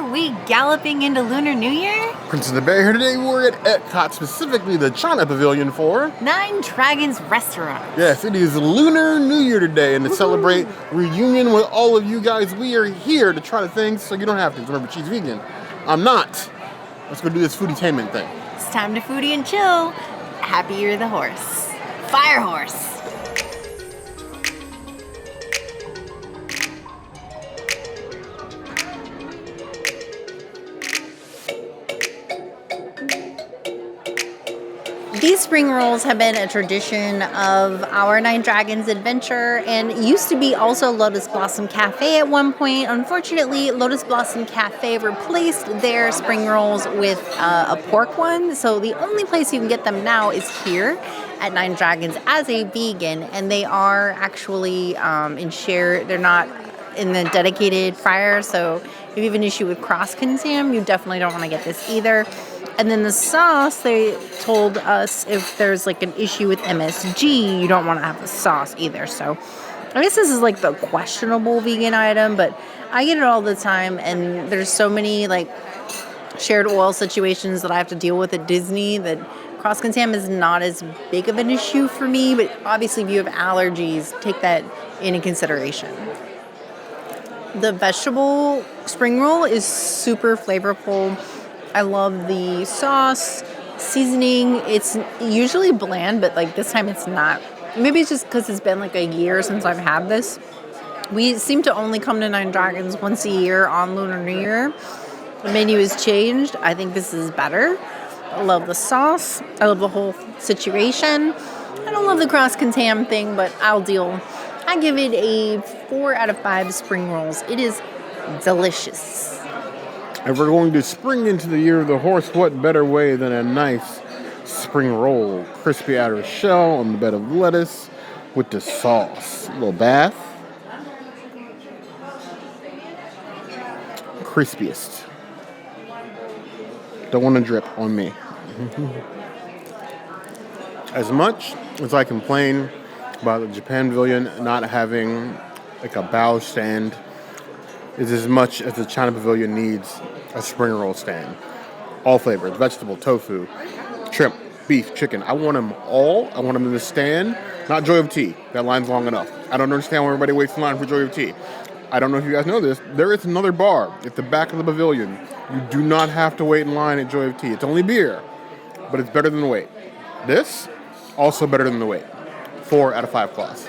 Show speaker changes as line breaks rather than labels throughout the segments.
we galloping into Lunar New Year?
Princess of the Bay here today. We're at EPCOT, specifically the China Pavilion for
Nine Dragons Restaurant.
Yes, it is Lunar New Year today, and to celebrate reunion with all of you guys, we are here to try the things so you don't have to. Remember, she's vegan. I'm not. Let's go do this foodie-tainment thing.
It's time to foodie and chill. Happy Year the Horse. Fire Horse. These spring rolls have been a tradition of our Nine Dragons adventure and used to be also Lotus Blossom Cafe at one point. Unfortunately, Lotus Blossom Cafe replaced their spring rolls with a pork one. So the only place you can get them now is here at Nine Dragons as a vegan. And they are actually they're not in the dedicated fryer. So if you have an issue with cross-contam, you definitely don't want to get this either. And then the sauce, they told us if there's like an issue with MSG, you don't want to have the sauce either. So I guess this is like the questionable vegan item, but I get it all the time. And there's so many like shared oil situations that I have to deal with at Disney that cross-contam is not as big of an issue for me. But obviously if you have allergies, take that into consideration. The vegetable spring roll is super flavorful. I love the sauce, seasoning. It's usually bland, but like this time it's not. Maybe it's just because it's been like a year since I've had this. We seem to only come to Nine Dragons once a year on Lunar New Year. The menu has changed. I think this is better. I love the sauce. I love the whole situation. I don't love the cross-contam thing, but I'll deal. I give it a 4 out of 5 spring rolls. It is delicious.
If we're going to spring into the year of the horse, what better way than a nice spring roll? Crispy outer shell on the bed of lettuce with the sauce. A little bath. Crispiest. Don't want to drip on me. As much as I complain about the Japan Pavilion not having like a bow stand, is as much as the China Pavilion needs a spring roll stand. All flavors, vegetable, tofu, shrimp, beef, chicken. I want them all. I want them in the stand, not Joy of Tea. That line's long enough. I don't understand why everybody waits in line for Joy of Tea. I don't know if you guys know this. There is another bar at the back of the pavilion. You do not have to wait in line at Joy of Tea. It's only beer, but it's better than the wait. This, also better than the wait. 4 out of 5 class.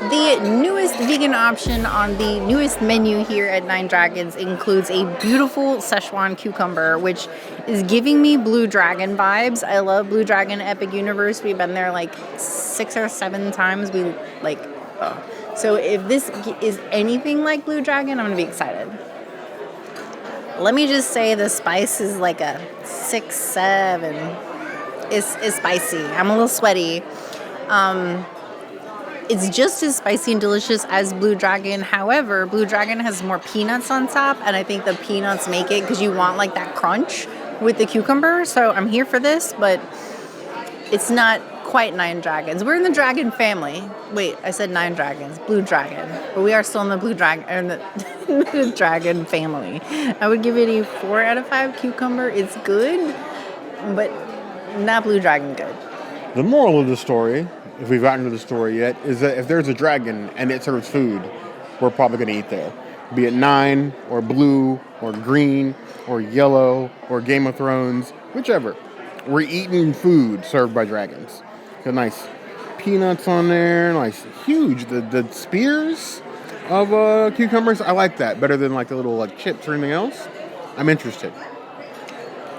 The newest vegan option on the newest menu here at Nine Dragons includes a beautiful Sichuan cucumber, which is giving me Blue Dragon vibes. I love Blue Dragon Epic Universe. We've been there like 6 or 7 times. So if this is anything like Blue Dragon, I'm going to be excited. Let me just say the spice is like a 6, 7. It's spicy. I'm a little sweaty. It's just as spicy and delicious as Blue Dragon. However, Blue Dragon has more peanuts on top, and I think the peanuts make it because you want like that crunch with the cucumber. So I'm here for this, but it's not quite Nine Dragons. We're in the dragon family. Wait, I said Nine Dragons, Blue Dragon, but we are still in the Blue Dragon, or the dragon family. I would give it a 4 out of 5 cucumber. It's good, but not Blue Dragon good.
The moral of the story, if we've gotten to the story yet, is that if there's a dragon and it serves food, we're probably going to eat there. Be it 9 or blue or green or yellow or Game of Thrones, whichever. We're eating food served by dragons. Got nice peanuts on there, nice, huge. The spears of cucumbers, I like that better than like the little like chips or anything else. I'm interested.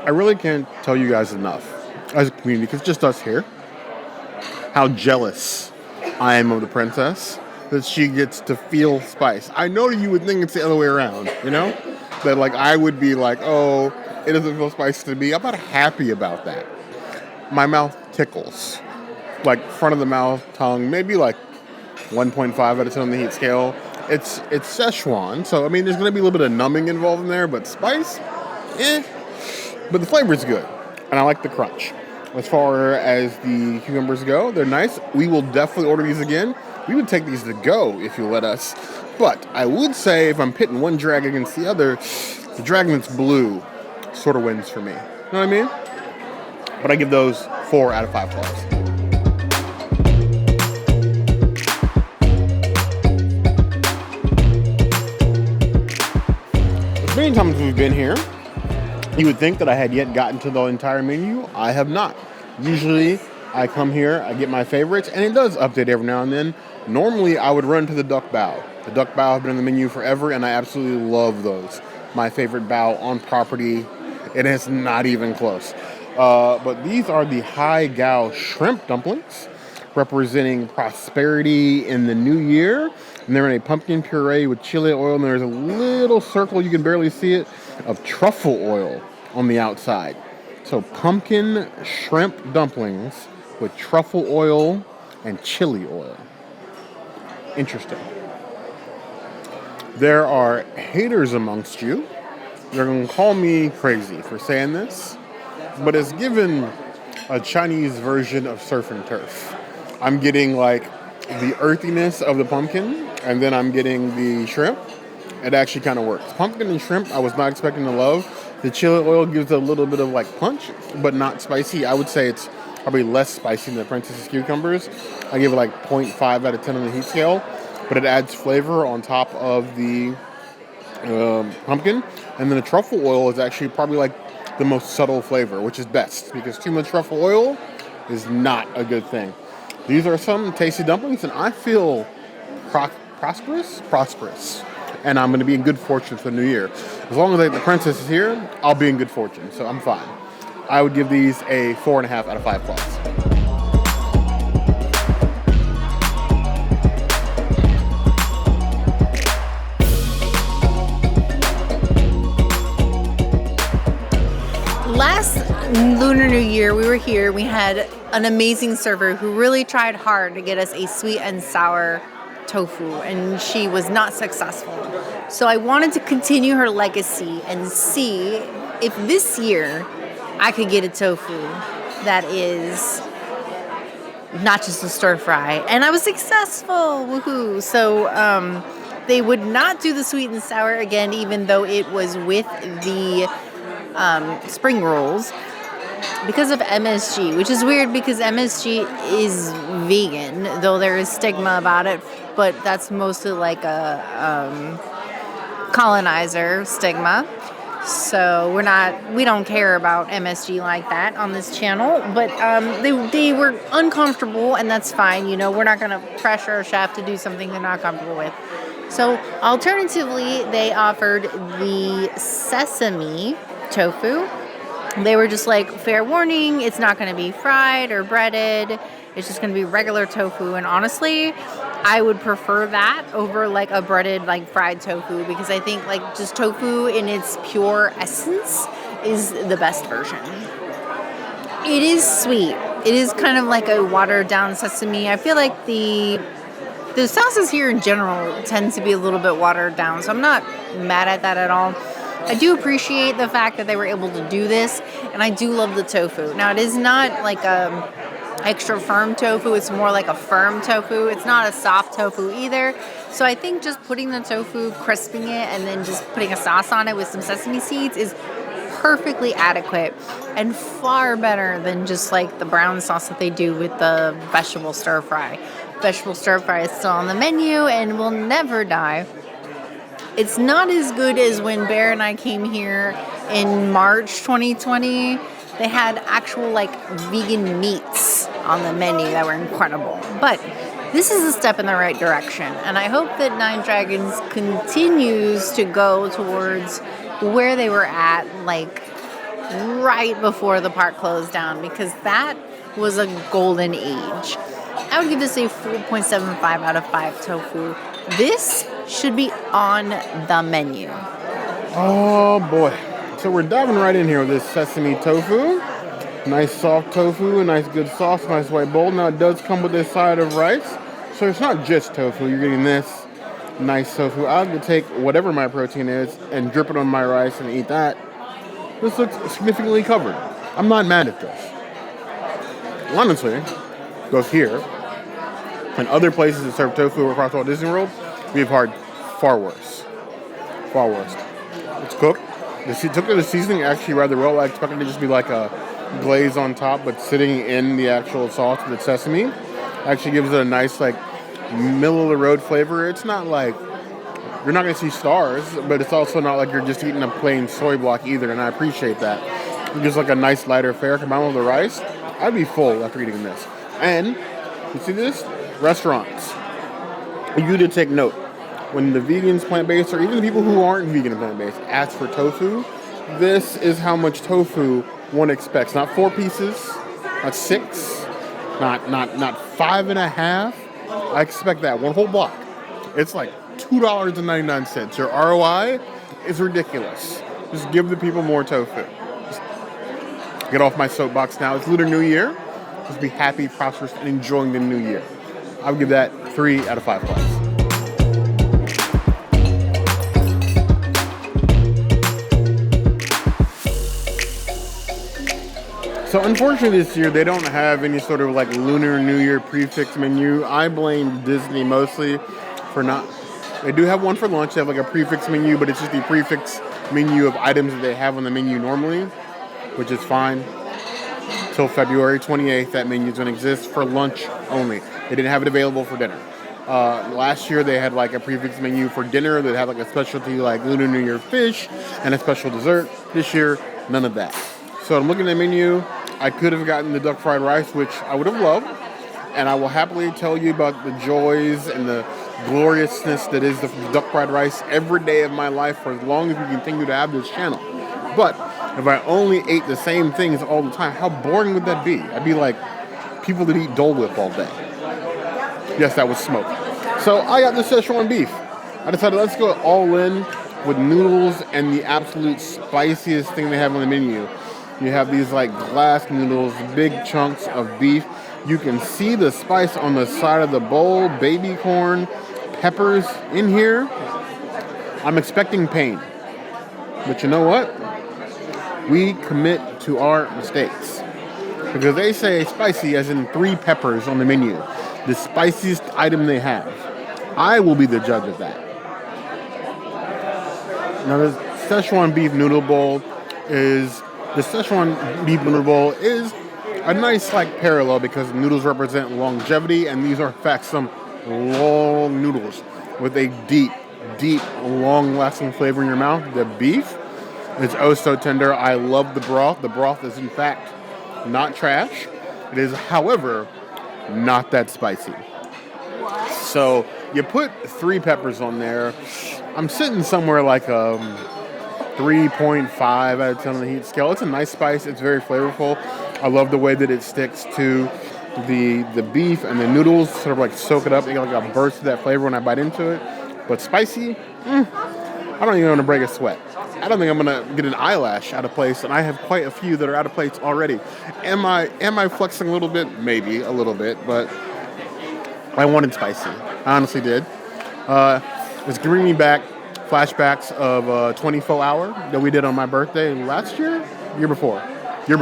I really can't tell you guys enough as a community, because it's just us here, how jealous I am of the princess that she gets to feel spice. I know you would think it's the other way around, you know? That like I would be like, oh, it doesn't feel spicy to me. I'm not happy about that. My mouth tickles. Like front of the mouth, tongue, maybe like 1.5 out of 10 on the heat scale. It's Szechuan, so I mean there's gonna be a little bit of numbing involved in there, but spice, But the flavor's good, and I like the crunch. As far as the cucumbers go, they're nice. We will definitely order these again. We would take these to go if you let us. But I would say if I'm pitting one dragon against the other, the dragon that's blue sort of wins for me. You know what I mean? But I give those 4 out of 5 claws. As many times as we've been here, you would think that I had yet gotten to the entire menu. I have not. Usually, I come here, I get my favorites, and it does update every now and then. Normally, I would run to the duck bao. The duck bao have been on the menu forever, and I absolutely love those. My favorite bao on property. It is not even close. But these are the Hai Gao shrimp dumplings, representing prosperity in the new year. And they're in a pumpkin puree with chili oil, and there's a little circle, you can barely see it, of truffle oil on the outside. So pumpkin shrimp dumplings with truffle oil and chili oil. Interesting. There are haters amongst you. They're going to call me crazy for saying this, but it's given a Chinese version of surf and turf. I'm getting like the earthiness of the pumpkin, and then I'm getting the shrimp. It actually kind of works. Pumpkin and shrimp, I was not expecting to love. The chili oil gives a little bit of like punch, but not spicy. I would say it's probably less spicy than the Princess's cucumbers. I give it like 0.5 out of 10 on the heat scale, but it adds flavor on top of the pumpkin. And then the truffle oil is actually probably like the most subtle flavor, which is best because too much truffle oil is not a good thing. These are some tasty dumplings, and I feel prosperous. And I'm going to be in good fortune for the new year. As long as the princess is here, I'll be in good fortune, so I'm fine. I would give these a 4.5 out of 5 claws.
Last Lunar New Year, we were here. We had an amazing server who really tried hard to get us a sweet and sour tofu, and she was not successful. So I wanted to continue her legacy and see if this year I could get a tofu that is not just a stir fry. And I was successful. Woohoo. So they would not do the sweet and sour again, even though it was with the spring rolls, because of MSG, which is weird because MSG is vegan, though there is stigma about it, but that's mostly like a colonizer stigma. So we don't care about MSG like that on this channel, but they were uncomfortable, and that's fine. You know, we're not going to pressure a chef to do something they're not comfortable with. So alternatively, they offered the sesame tofu. They were just like, fair warning, it's not going to be fried or breaded. It's just going to be regular tofu. And honestly, I would prefer that over like a breaded, like fried tofu, because I think like just tofu in its pure essence is the best version. It is sweet. It is kind of like a watered down sesame. I feel like the sauces here in general tend to be a little bit watered down, so I'm not mad at that at all. I do appreciate the fact that they were able to do this, and I do love the tofu. Now, it is not like a extra firm tofu. It's more like a firm tofu. It's not a soft tofu either. So I think just putting the tofu, crisping it, and then just putting a sauce on it with some sesame seeds is perfectly adequate and far better than just like the brown sauce that they do with the vegetable stir fry. Vegetable stir fry is still on the menu and will never die. It's not as good as when Bear and I came here in March 2020. They had actual like vegan meats on the menu that were incredible. But this is a step in the right direction, and I hope that Nine Dragons continues to go towards where they were at like right before the park closed down, because that was a golden age. I would give this a 4.75 out of 5 tofu. This should be on the menu.
Oh boy. So we're diving right in here with this sesame tofu. Nice soft tofu, a nice good sauce, nice white bowl. Now it does come with this side of rice. So it's not just tofu. You're getting this nice tofu. I would take whatever my protein is and drip it on my rice and eat that. This looks significantly covered. I'm not mad at this. honestly, goes here and other places that serve tofu across Walt Disney World, we've had far worse. Far worse. It's cooked. Took to the seasoning actually rather well. I expected it to just be like a glaze on top, but sitting in the actual sauce with the sesame actually gives it a nice like middle of the road flavor. It's not like you're not going to see stars, but it's also not like you're just eating a plain soy block either, and I appreciate that. It's just like a nice lighter fare combined with the rice. I'd be full after eating this. And you see this? Restaurants. You to take note. When the vegans, plant-based, or even the people who aren't vegan and plant-based ask for tofu, this is how much tofu one expects. Not 4 pieces, not 6, not 5.5. I expect that. One whole block. It's like $2.99. Your ROI is ridiculous. Just give the people more tofu. Just get off my soapbox now. It's Lunar New Year. Just be happy, prosperous, and enjoying the new year. I would give that 3 out of 5 points. So unfortunately this year they don't have any sort of like Lunar New Year prefix menu. I blame Disney mostly for not. They do have one for lunch. They have like a prefix menu, but it's just the prefix menu of items that they have on the menu normally, which is fine. Till February 28th, that menu is going to exist for lunch only. They didn't have it available for dinner. Last year they had like a prefix menu for dinner that had like a specialty like Lunar New Year fish and a special dessert. This year, none of that. So I'm looking at the menu. I could have gotten the duck fried rice, which I would have loved, and I will happily tell you about the joys and the gloriousness that is the duck fried rice every day of my life for as long as we continue to have this channel. But if I only ate the same things all the time, how boring would that be? I'd be like people that eat Dole Whip all day. Yes, that was smoke. So I got the Sichuan beef. I decided let's go all in with noodles and the absolute spiciest thing they have on the menu. You have these like glass noodles, big chunks of beef. You can see the spice on the side of the bowl, baby corn, peppers in here. I'm expecting pain. But you know what? We commit to our mistakes. Because they say spicy as in 3 peppers on the menu. The spiciest item they have. I will be the judge of that. Now the Szechuan beef noodle bowl is... The Szechuan beef noodle bowl is a nice like parallel because noodles represent longevity, and these are in fact some long noodles with a deep, long-lasting flavor in your mouth. The beef is oh so tender. I love the broth. The broth is in fact not trash. It is, however, not that spicy. So you put 3 peppers on there. I'm sitting somewhere like 3.5 out of 10 on the heat scale. It's a nice spice. It's very flavorful. I love the way that it sticks to the beef and the noodles. Sort of like soak it up. You get like a burst of that flavor when I bite into it. But spicy, I don't even want to break a sweat. I don't think I'm going to get an eyelash out of place, and I have quite a few that are out of place already. Am I flexing a little bit? Maybe a little bit, but I wanted spicy. I honestly did. It's bringing me back flashbacks of 24 Hour that we did on my birthday last year? Year before. It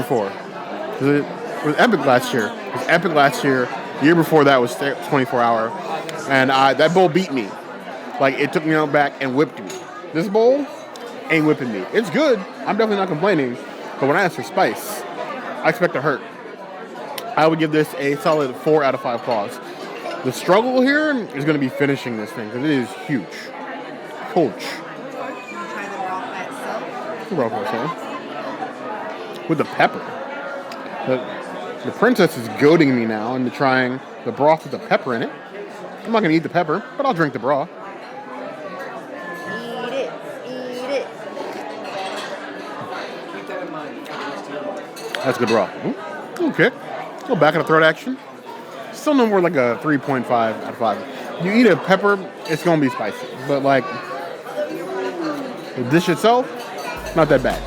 was epic last year. It was epic last year. The year before that was 24 Hour. And that bowl beat me. Like, it took me out back and whipped me. This bowl ain't whipping me. It's good. I'm definitely not complaining. But when I ask for spice, I expect to hurt. I would give this a solid 4 out of 5 claws. The struggle here is going to be finishing this thing because it is huge. Huge.
Try the broth by itself.
The broth by itself. With the pepper. The princess is goading me now into trying the broth with the pepper in it. I'm not going to eat the pepper, but I'll drink the broth.
Eat it.
That's good broth. Okay. A little back of the throat action. Still no more like a 3.5 out of 5. You eat a pepper, it's going to be spicy. But like, the dish itself, not that bad.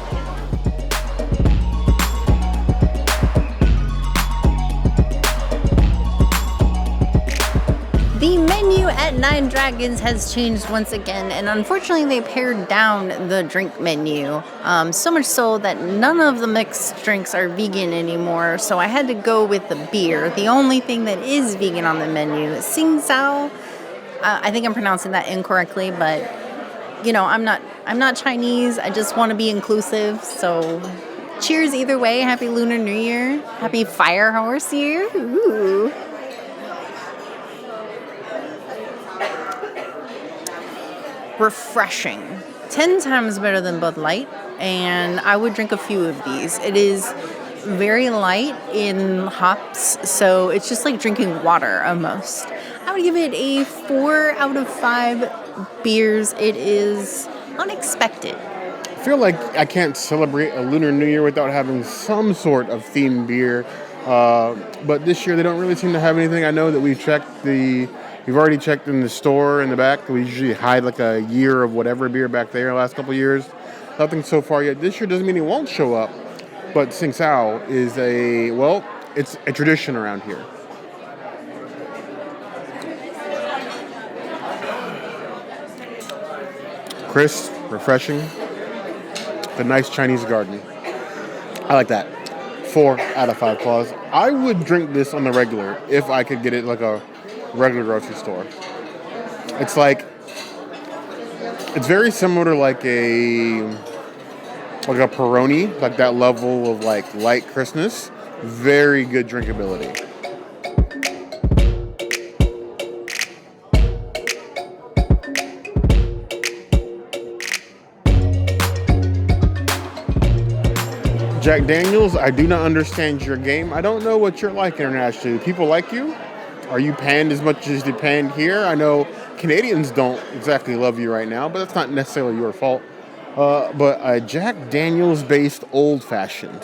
The menu at Nine Dragons has changed once again, and unfortunately they pared down the drink menu. So much so that none of the mixed drinks are vegan anymore, so I had to go with the beer. The only thing that is vegan on the menu is Tsingtao. I think I'm pronouncing that incorrectly, but I'm not Chinese. I just want to be inclusive, so cheers either way. Happy Lunar New Year. Happy Fire Horse Year. Ooh. Refreshing. 10 times better than Bud Light, and I would drink a few of these. It is very light in hops, so it's just like drinking water almost. I would give it a 4 out of 5 beers. It is unexpected.
I feel like I can't celebrate a Lunar New Year without having some sort of themed beer. But this year they don't really seem to have anything. I know that we've already checked in the store in the back. We usually hide like a year of whatever beer back there the last couple of years. Nothing so far yet. This year doesn't mean it won't show up. But Tsingtao is it's a tradition around here. Crisp, refreshing, a nice Chinese garden. I like that. 4 out of 5 claws. I would drink this on the regular if I could get it like a regular grocery store. It's very similar to like a Puree, like that level of like light crispness. Very good drinkability. Jack Daniels, I do not understand your game. I don't know what you're like internationally. Do people like you? Are you panned as much as you panned here? I know Canadians don't exactly love you right now, but that's not necessarily your fault. But a Jack Daniels-based old-fashioned.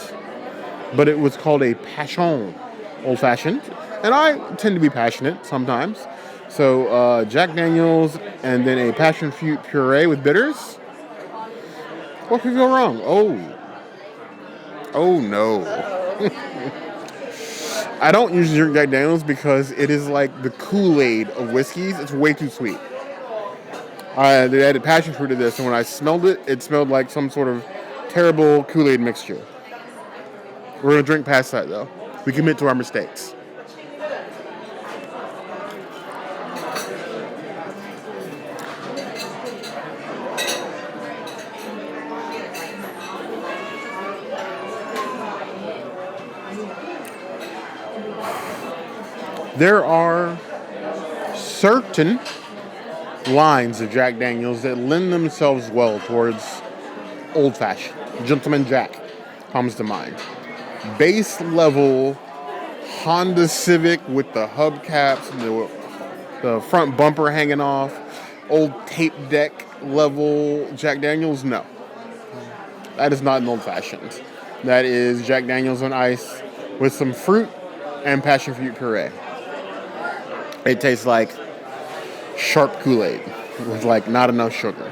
But it was called a passion old-fashioned. And I tend to be passionate sometimes. So Jack Daniels and then a passion fruit puree with bitters. What could go wrong? Oh no. I don't usually drink Jack Daniels because it is like the Kool-Aid of whiskeys. It's way too sweet. They added passion fruit to this, and when I smelled it, it smelled like some sort of terrible Kool-Aid mixture. We're going to drink past that, though. We commit to our mistakes. There are certain lines of Jack Daniels that lend themselves well towards old-fashioned. Gentleman Jack comes to mind. Base level Honda Civic with the hubcaps and the front bumper hanging off. Old tape deck level Jack Daniels, no. That is not an old-fashioned. That is Jack Daniels on ice with some fruit and passion fruit puree. It tastes like sharp Kool-Aid with like not enough sugar,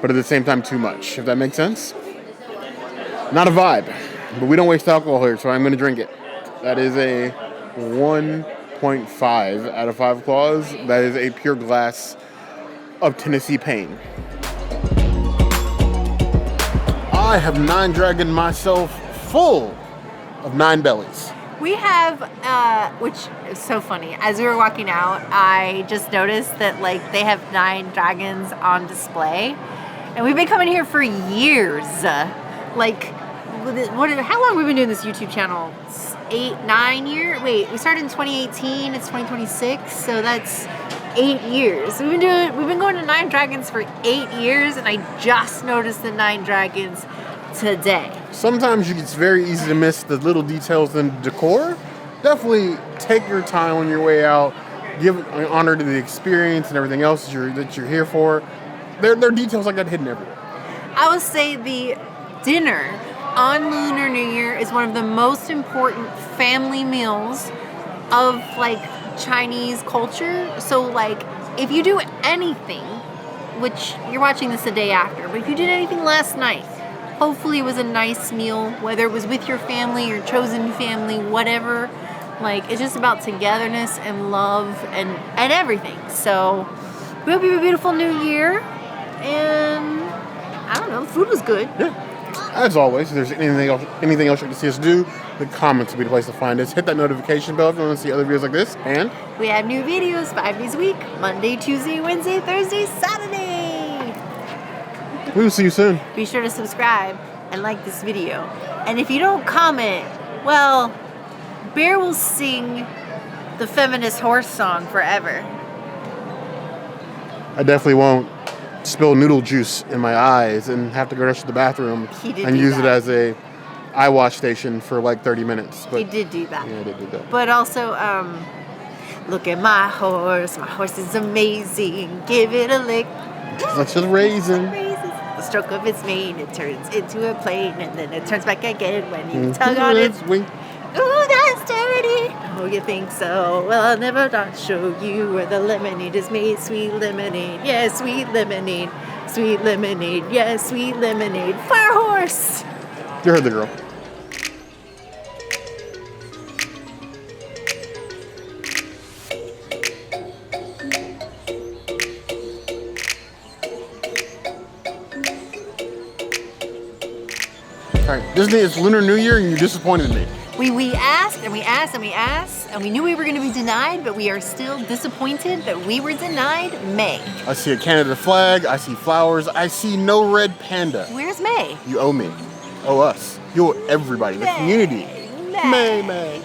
but at the same time too much, if that makes sense. Not a vibe, but we don't waste alcohol here, so I'm going to drink it. That is a 1.5 out of 5 claws. That is a pure glass of Tennessee Pain. I have 9 Dragon myself full of 9 bellies.
We have, which is so funny. As we were walking out, I just noticed that like they have 9 dragons on display, and we've been coming here for years. How long have we been doing this YouTube channel? 8-9 years? Wait, we started in 2018. It's 2026, so that's 8 years. We've been going to 9 dragons for 8 years, and I just noticed the 9 dragons today.
Sometimes it's very easy to miss the little details in decor. Definitely take your time on your way out. Give honor to the experience and everything else that you're here for. There are details like that hidden everywhere.
I would say the dinner on Lunar New Year is one of the most important family meals of like Chinese culture. So like if you do anything, which you're watching this the day after, but if you did anything last night, hopefully it was a nice meal, whether it was with your family, your chosen family, whatever. Like, it's just about togetherness and love and everything. So, we hope you have a beautiful new year. And, I don't know, the food was good.
Yeah. As always, if there's anything else you'd like to see us do, the comments will be the place to find us. Hit that notification bell if you want to see other videos like this. And
we have new videos 5 days a week, Monday, Tuesday, Wednesday, Thursday, Saturday.
we will see you soon.
Be sure to subscribe and like this video. And if you don't comment, well, Bear will sing the feminist horse song forever.
I definitely won't spill noodle juice in my eyes and have to go rush to the bathroom and use it as a eye wash station for like 30 minutes. But
he did do that.
Yeah, I did do that.
But also, look at my horse. My horse is amazing. Give it a lick.
Such a raisin.
The stroke of its mane, it turns into a plane, and then it turns back again when you tug on its
wing.
Ooh, that's dirty. Oh, you think so? Well, I'll never not show you where the lemonade is made. Sweet lemonade, yes, sweet lemonade. Sweet lemonade, yes, sweet lemonade. Fire horse!
You heard the girl. All right, Disney, it's Lunar New Year and you disappointed me.
We asked and we asked and we asked, and we knew we were going to be denied, but we are still disappointed that we were denied May.
I see a Canada flag, I see flowers, I see no red panda.
Where's May?
You owe me. Owe us. You owe everybody, the community.
May.
May.